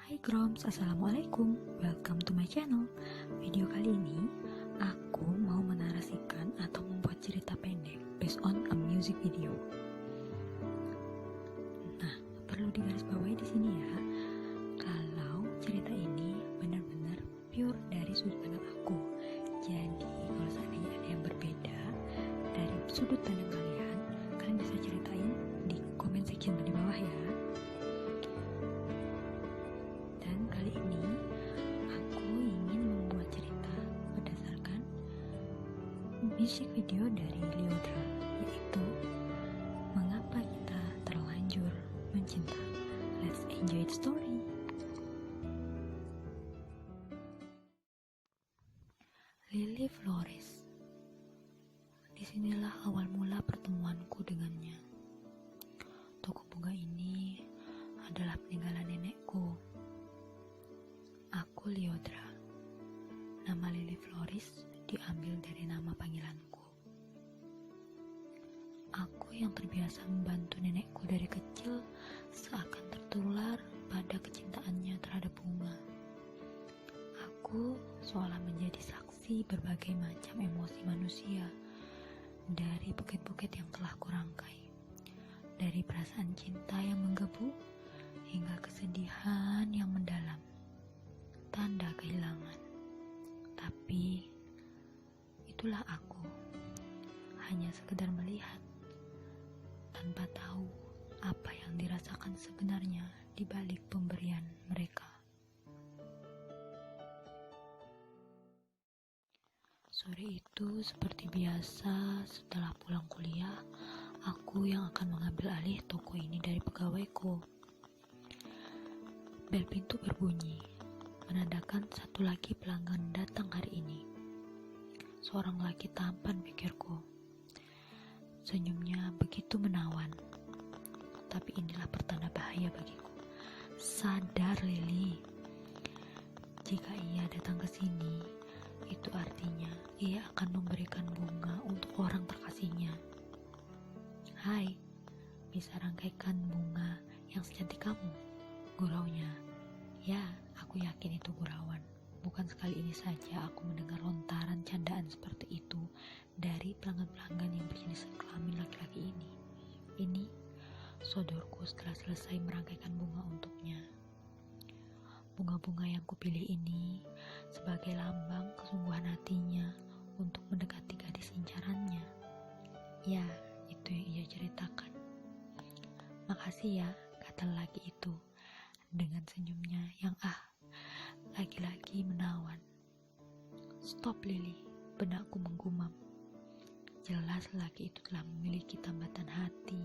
Hai Groms, Assalamualaikum. Welcome to my channel. Video kali ini aku mau menarasikan atau membuat cerita pendek based on a music video. Nah, perlu digarisbawahi di sini ya, kalau cerita ini benar-benar pure dari sudut pandang aku. Jadi kalau seandainya ada yang berbeda dari sudut pandang kalian bisa ceritain di comment section di bawah ya. Dan kali ini aku ingin membuat cerita berdasarkan music video dari Lyodra, yaitu Mengapa Kita Terlanjur Mencinta. Let's enjoy the story. Lily Flores. Disinilah awal mula pertemuanku dengannya. Toko bunga ini adalah peninggalan nenekku. Aku Lyodra. Nama Lily Flores diambil dari nama panggilanku. Aku yang terbiasa membantu nenekku dari kecil seakan tertular pada kecintaannya terhadap bunga. Aku seolah menjadi saksi berbagai macam emosi manusia, dari bukit-bukit yang telah kurangkai, dari perasaan cinta yang menggebu hingga kesedihan yang mendalam, tanda kehilangan. Tapi itulah aku, hanya sekedar melihat tanpa tahu apa yang dirasakan sebenarnya di balik pemberian mereka. Sore itu seperti biasa, setelah pulang kuliah, aku yang akan mengambil alih toko ini dari pegawaiku. Bel pintu berbunyi, menandakan satu lagi pelanggan datang hari ini. Seorang laki tampan, pikirku. Senyumnya begitu menawan. Tapi inilah pertanda bahaya bagiku. Sadar, Lily. Jika ia datang ke sini, itu artinya ia akan memberikan bunga untuk orang terkasihnya. Hai, bisa rangkaikan bunga yang secantik kamu? Guraunya. Ya, aku yakin itu gurauan. Bukan sekali ini saja aku mendengar lontaran candaan seperti itu dari pelanggan-pelanggan yang berjenis kelamin laki-laki ini. Ini sodorku setelah selesai merangkaikan bunga untuknya. Bunga-bunga yang kupilih ini sebagai lambang kesungguhan hatinya untuk mendekati gadis incarannya. Ya, itu yang ia ceritakan. Makasih ya, kata lelaki itu dengan senyumnya yang lagi-lagi menawan. Stop, Lily, benakku menggumam. Jelas lelaki itu telah memiliki tambatan hati.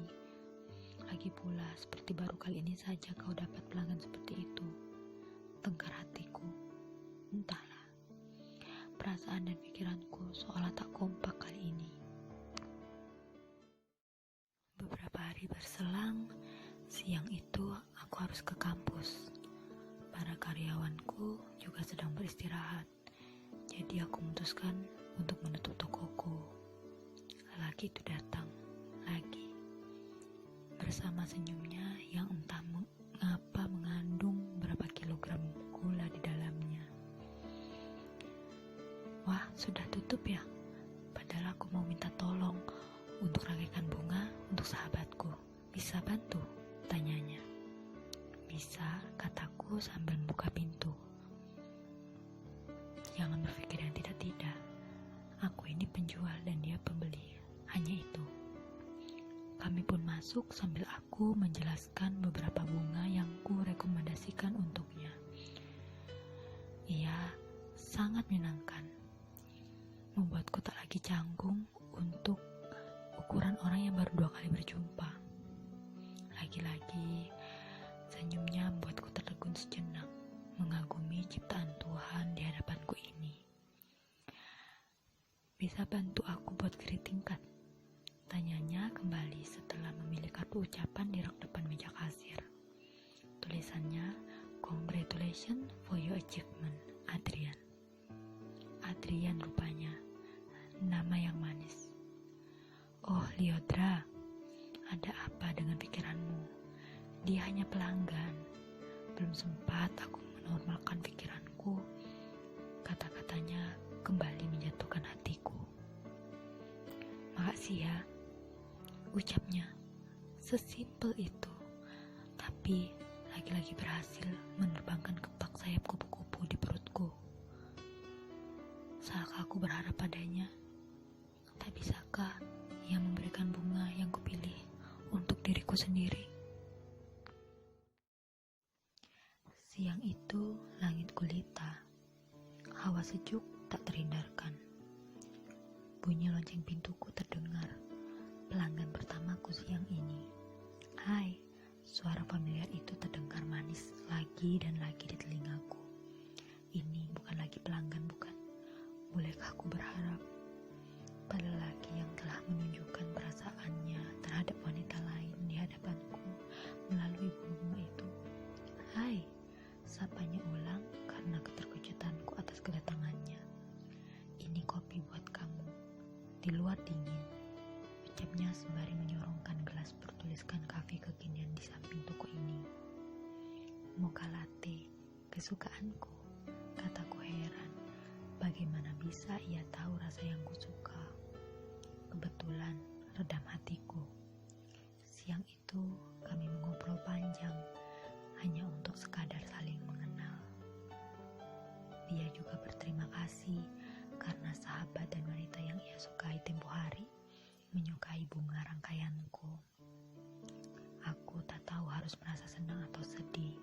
Lagi pula seperti baru kali ini saja kau dapat pelanggan seperti itu. Tengkar hatiku. Entahlah, perasaan dan pikiranku seolah tak kompak kali ini. Beberapa hari berselang, siang itu aku harus ke kampus. Para karyawanku juga sedang beristirahat, jadi aku memutuskan untuk menutup tokoku. Lelaki itu datang lagi, bersama senyumnya yang entah mengapa mengandung berapa kilogram gula di dalamnya. Wah, sudah tutup ya? Padahal aku mau minta tolong untuk rangkaikan bunga untuk sahabatku. Bisa bantu? Tanyanya. Bisa, kataku sambil membuka pintu. Jangan berpikir yang tidak-tidak. Aku ini penjual dan dia pembeli. Hanya itu. Kami pun masuk sambil aku menjelaskan beberapa bunga yang ku rekomendasikan untuknya. Ia sangat menyenangkan, membuatku tak lagi canggung untuk ukuran orang yang baru 2 kali berjumpa. Lagi-lagi senyumnya membuatku tertegun sejenak, mengagumi ciptaan Tuhan di hadapanku ini. Bisa bantu aku buat greeting card? Tanyanya kembali setelah memilih kartu ucapan di rak depan meja kasir. Tulisannya, "Congratulations for your achievement, Adrian." Adrian rupanya, nama yang manis. Oh, Lyodra, ada apa dengan pikiranmu? Dia hanya pelanggan, belum Belum sempat aku menormalkan pikiranku, kata-katanya kembali menjatuhkan hatiku. Makasih ya, ucapnya sesimpel itu, tapi lagi-lagi berhasil menerbangkan kepak sayap kupu-kupu di perutku. Saat aku berharap padanya, tak bisakah ia memberikan bunga yang kupilih untuk diriku sendiri. Siang itu langit gulita, hawa sejuk tak terhindarkan. Bunyi lonceng pintuku terdengar, pelanggan pertamaku siang ini. Hai, suara familiar itu terdengar manis lagi dan lagi di telingaku. Ini bukan lagi pelanggan, bukan? Bolehkah aku berharap pada lelaki yang telah menunjukkan perasaannya terhadap wanita lain di hadapanku melalui bunga itu? Hai, sapanya ulang karena keterkejutanku atas kedatangannya. Ini kopi buat kamu. Di luar dingin, ucapnya sembari menyorongkan gelas bertuliskan kafe kekinian di samping toko ini. Mocha latte, kesukaanku, kataku heran. Bagaimana bisa ia tahu rasa yang kusuka? Kebetulan redam hatiku. Siang itu kami mengobrol panjang, hanya untuk sekadar saling mengenal. Dia juga berterima kasih karena sahabat dan wanita yang ia sukai tempo hari menyukai bunga rangkaianku. Aku tak tahu harus merasa senang atau sedih.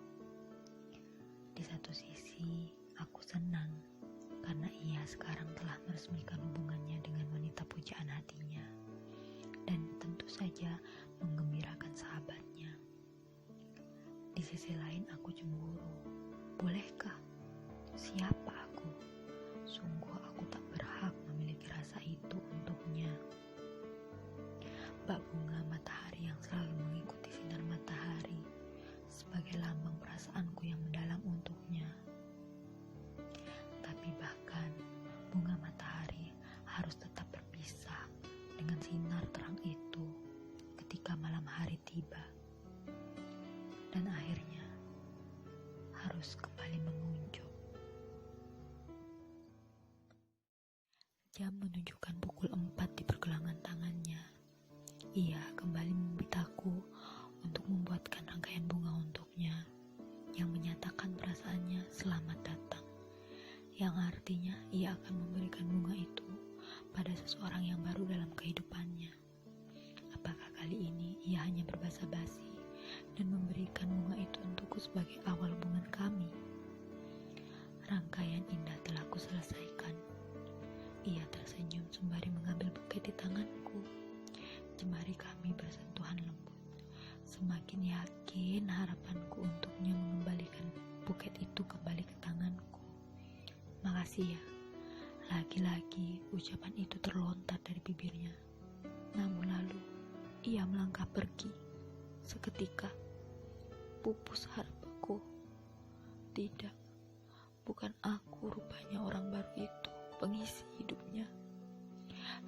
Di satu sisi, aku senang karena ia sekarang telah meresmikan hubungannya dengan wanita pujaan hatinya, dan tentu saja menggembirakan sahabatnya. Di sisi lain aku cemburu. Bolehkah? Siapa aku? Sungguh aku tak berhak memiliki rasa itu untuknya. Bak bunga matahari yang selalu mengikuti sinar matahari sebagai lambang perasaanku yang mendalam untuknya. Tapi bahkan bunga matahari harus tetap berpisah dengan sinar terang itu ketika malam hari tiba. Dan akhirnya harus kembali mengunjuk. Jam menunjukkan pukul 4 di pergelangan tangannya. Ia kembali memintaku untuk membuatkan rangkaian bunga untuknya yang menyatakan perasaannya selamat datang, yang artinya ia akan memberikan bunga itu pada seseorang yang baru dalam kehidupannya. Apakah kali ini ia hanya berbasa-basi dan memberikan bunga itu untukku sebagai awal hubungan kami? Rangkaian indah telah kuselesaikan. Ia tersenyum sembari mengambil buket di tanganku. Jemari kami bersentuhan lembut. Semakin yakin harapanku untuknya mengembalikan buket itu kembali ke tanganku. Makasih ya. Lagi-lagi ucapan itu terlontar dari bibirnya. Namun lalu ia melangkah pergi. Seketika pupus harapanku. Tidak, bukan aku rupanya orang baru itu, pengisi hidupnya.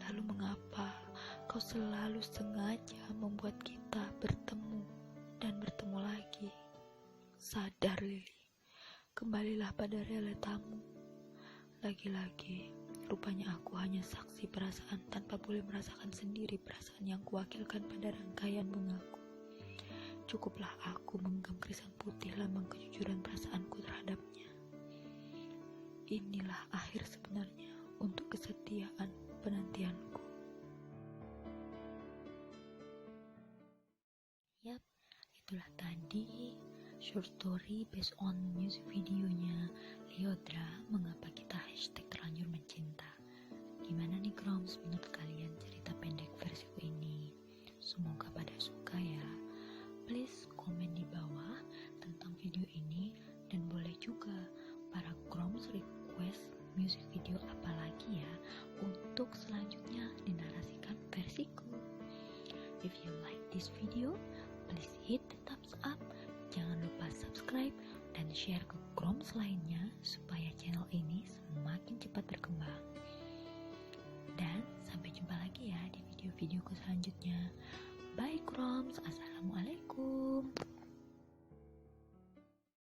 Lalu mengapa kau selalu sengaja membuat kita bertemu dan bertemu lagi? Sadar, Lily, kembalilah pada realitamu. Lagi-lagi rupanya aku hanya saksi perasaan tanpa boleh merasakan sendiri perasaan yang kuwakilkan pada rangkaian bungaku. Cukuplah aku menggenggam krisan putih lambang kejujuran perasaanku terhadapnya. Inilah akhir sebenarnya untuk kesetiaan penantianku. Yap, itulah tadi short story based on music videonya Lyodra, Mengapa Kita #terlanjur mencinta. Gimana nih Kroms, menurut kalian cerita pendek versiku ini? Semoga pada suka ya. Please komen di bawah tentang video ini, dan boleh juga para Kroms request music video apa lagi ya untuk selanjutnya dinarasikan versiku. If you like this video, please hit the thumbs up. Jangan lupa subscribe dan share ke Kroms lainnya supaya channel ini semakin cepat berkembang. Dan sampai jumpa lagi ya di video-videoku selanjutnya. Bye Kroms, assalamualaikum.